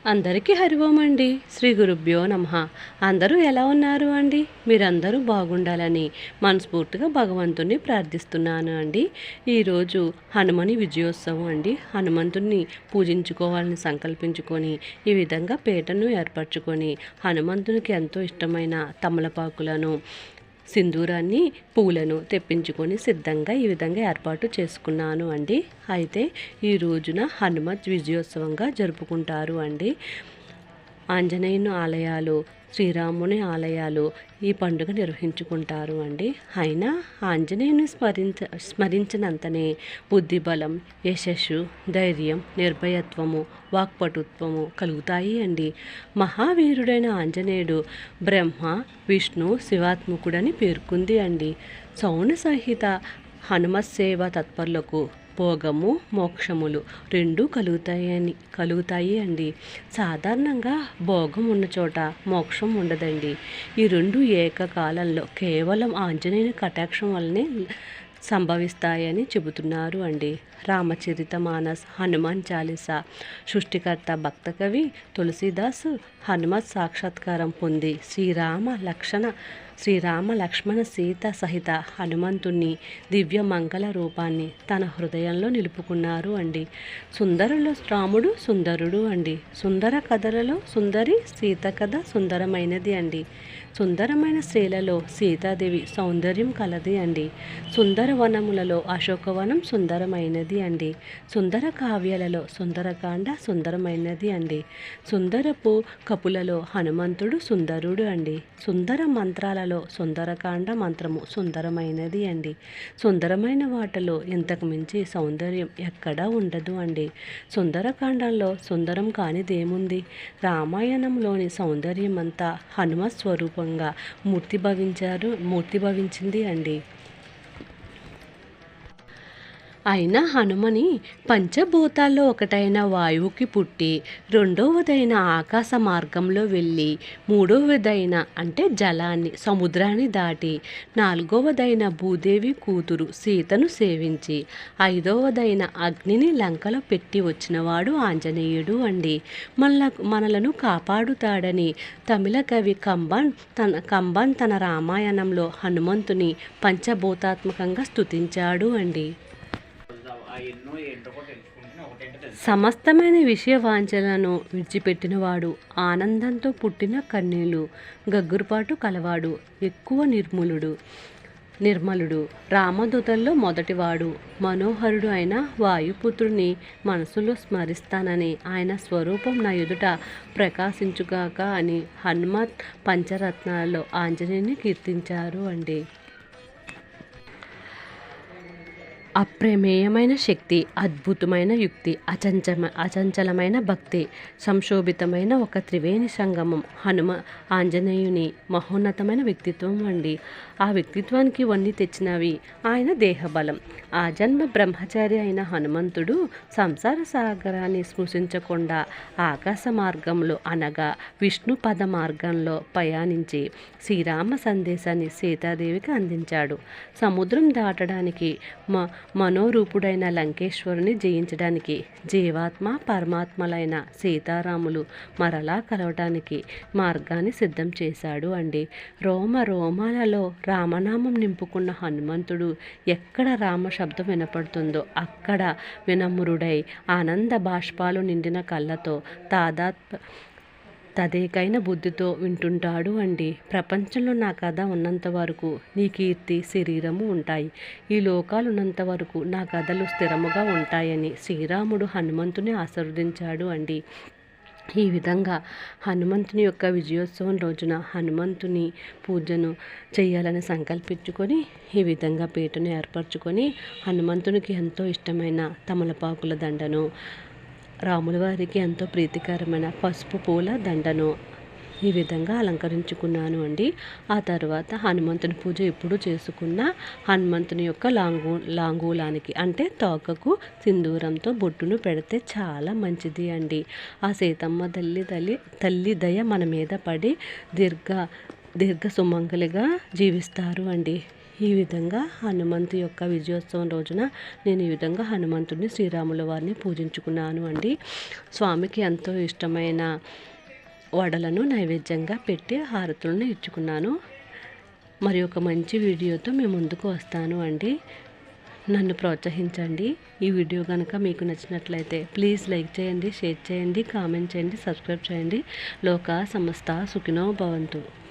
అందరికీ హరి ఓం అండి. శ్రీ గురుభ్యో నమః. అందరూ ఎలా ఉన్నారు అండి? మీరందరూ బాగుండాలని మనస్ఫూర్తిగా భగవంతుణ్ణి ప్రార్థిస్తున్నాను అండి. ఈరోజు హనుమని విజయోత్సవం అండి. హనుమంతుణ్ణి పూజించుకోవాలని సంకల్పించుకొని ఈ విధంగా పీటను ఏర్పరచుకొని హనుమంతునికి ఎంతో ఇష్టమైన తమలపాకులను, సింధూరాన్ని, పూలను తెప్పించుకొని సిద్ధంగా ఈ విధంగా ఏర్పాటు చేసుకున్నాను అండి. అయితే ఈ రోజున హనుమత్ విజయోత్సవంగా జరుపుకుంటారు అండి. ఆంజనేయుని ఆలయాలు, శ్రీరాముని ఆలయాలు ఈ పండుగ నిర్వహించుకుంటారు అండి. అయినా ఆంజనేయుని స్మరించినంతనే బుద్ధిబలం, యశస్సు, ధైర్యం, నిర్భయత్వము, వాక్పటుత్వము కలుగుతాయి అండి. మహావీరుడైన ఆంజనేయుడు బ్రహ్మ, విష్ణు, శివాత్మకుడని పేర్కొంది అండి. సౌన సహిత హనుమత్ సేవ తత్పరులకు భోగము, మోక్షములు రెండూ కలుగుతాయి అండి. సాధారణంగా భోగం ఉన్న చోట మోక్షం ఉండదండి. ఈ రెండు ఏకకాలంలో కేవలం ఆంజనేయుని కటాక్షం వల్లనే సంభవిస్తాయని చెబుతున్నారు అండి. రామచరిత మానస్, హనుమాన్ చాలీసా సృష్టికర్త భక్త కవి తులసీదాస్ హనుమత్ సాక్షాత్కారం పొంది శ్రీరామ లక్ష్మణ సీత సహిత హనుమంతుని దివ్య మంగళ రూపాన్ని తన హృదయంలో నిలుపుకున్నారు అండి. సుందరులో రాముడు సుందరుడు అండి. సుందర కథలలో సుందరి సీత కథ సుందరమైనది అండి. సుందరమైన స్త్రీలలో సీతాదేవి సౌందర్యం కలది అండి. సుందర వనములలో అశోకవనం సుందరమైనది అండి. సుందర కావ్యాలలో సుందరకాండ సుందరమైనది అండి. సుందరపు కపులలో హనుమంతుడు సుందరుడు అండి. సుందర మంత్రాలలో సుందరకాండ మంత్రము సుందరమైనది అండి. సుందరమైన వాటిలో ఇంతకు మించి సౌందర్యం ఎక్కడా ఉండదు అండి. సుందరకాండంలో సుందరం కానిదేముంది? రామాయణంలోని సౌందర్యం అంతా హనుమత్ స్వరూపంగా మూర్తిభవించింది అండి. అయినా హనుమని పంచభూతాల్లో ఒకటైన వాయువుకి పుట్టి, రెండవదైన ఆకాశ మార్గంలో వెళ్ళి, మూడవదైన అంటే జలాన్ని, సముద్రాన్ని దాటి, నాలుగవదైన భూదేవి కూతురు సీతను సేవించి, ఐదవదైన అగ్నిని లంకలో పెట్టి వచ్చినవాడు ఆంజనేయుడు అండి. మనలను కాపాడుతాడని తమిళ కవి కంబన్ తన రామాయణంలో హనుమంతుని పంచభూతాత్మకంగా స్తుతించాడు అండి. సమస్తమైన విషయ వాంఛలను విడిచిపెట్టినవాడు, ఆనందంతో పుట్టిన కన్నీళ్ళు గగ్గురుపాటు కలవాడు, ఎక్కువ నిర్మలుడు, రామదూతల్లో మొదటివాడు, మనోహరుడు అయిన వాయుపుత్రుని మనసులో స్మరిస్తానని, ఆయన స్వరూపం నా ఎదుట ప్రకాశించుగాక అని హనుమత్ పంచరత్నాలలో ఆంజనేయుని కీర్తించారు అండి. అప్రమేయమైన శక్తి, అద్భుతమైన యుక్తి, అచంచలమైన భక్తి, సంశోభితమైన ఒక త్రివేణి సంగమం ఆంజనేయుని మహోన్నతమైన వ్యక్తిత్వం అండి. ఆ వ్యక్తిత్వానికి వన్నీ తెచ్చినవి ఆయన దేహబలం. ఆ జన్మ బ్రహ్మచారి అయిన హనుమంతుడు సంసార సాగరాన్ని స్పృశించకుండా ఆకాశ మార్గంలో అనగా విష్ణు పద మార్గంలో ప్రయాణించి శ్రీరామ సందేశాన్ని సీతాదేవికి అందించాడు. సముద్రం దాటడానికి మనోరూపుడైన లంకేశ్వరుని జయించడానికి జీవాత్మ పరమాత్మలైన సీతారాములు మరలా కలవటానికి మార్గాన్ని సిద్ధం చేశాడు అండి. రోమాలలో రామనామం నింపుకున్న హనుమంతుడు ఎక్కడ రామ శబ్దం వినపడుతుందో అక్కడ వినమ్రుడై ఆనంద బాష్పాలు నిండిన కళ్ళతో తదేకైన బుద్ధితో వింటుంటాడు అండి. ప్రపంచంలో నా కథ ఉన్నంత వరకు నీ కీర్తి శరీరము ఉంటాయి. ఈ లోకాలు ఉన్నంత వరకు నా కథలు స్థిరముగా ఉంటాయని శ్రీరాముడు హనుమంతుని ఆశీర్వదించాడు అండి. ఈ విధంగా హనుమంతుని యొక్క విజయోత్సవం రోజున హనుమంతుని పూజను చేయాలని సంకల్పించుకొని ఈ విధంగా పీటను ఏర్పరచుకొని హనుమంతునికి ఎంతో ఇష్టమైన తమలపాకుల దండను, రాముల వారికి ఎంతో ప్రీతికరమైన పసుపు పూల దండను ఈ విధంగా అలంకరించుకున్నాను అండి. ఆ తర్వాత హనుమంతుని పూజ ఎప్పుడు చేసుకున్న హనుమంతుని యొక్క లాంగూలానికి అంటే తోకకు సింధూరంతో బొట్టును పెడితే చాలా మంచిది అండి. ఆ సీతమ్మ తల్లి దయ మన మీద పడి దీర్ఘ సుమంగలిగా జీవిస్తారు అండి. ఈ విధంగా హనుమంతు యొక్క విజయోత్సవం రోజున నేను ఈ విధంగా హనుమంతుడిని శ్రీరాముల వారిని పూజించుకున్నాను అండి. స్వామికి ఎంతో ఇష్టమైన వడలను నైవేద్యంగా పెట్టి హారతులను ఇచ్చుకున్నాను. మరి ఒక మంచి వీడియోతో మేము ముందుకు వస్తాను అండి. నన్ను ప్రోత్సహించండి. ఈ వీడియో కనుక మీకు నచ్చినట్లయితే ప్లీజ్ లైక్ చేయండి, షేర్ చేయండి, కామెంట్ చేయండి, సబ్స్క్రైబ్ చేయండి. లోకా సమస్త సుఖినో భవంతు.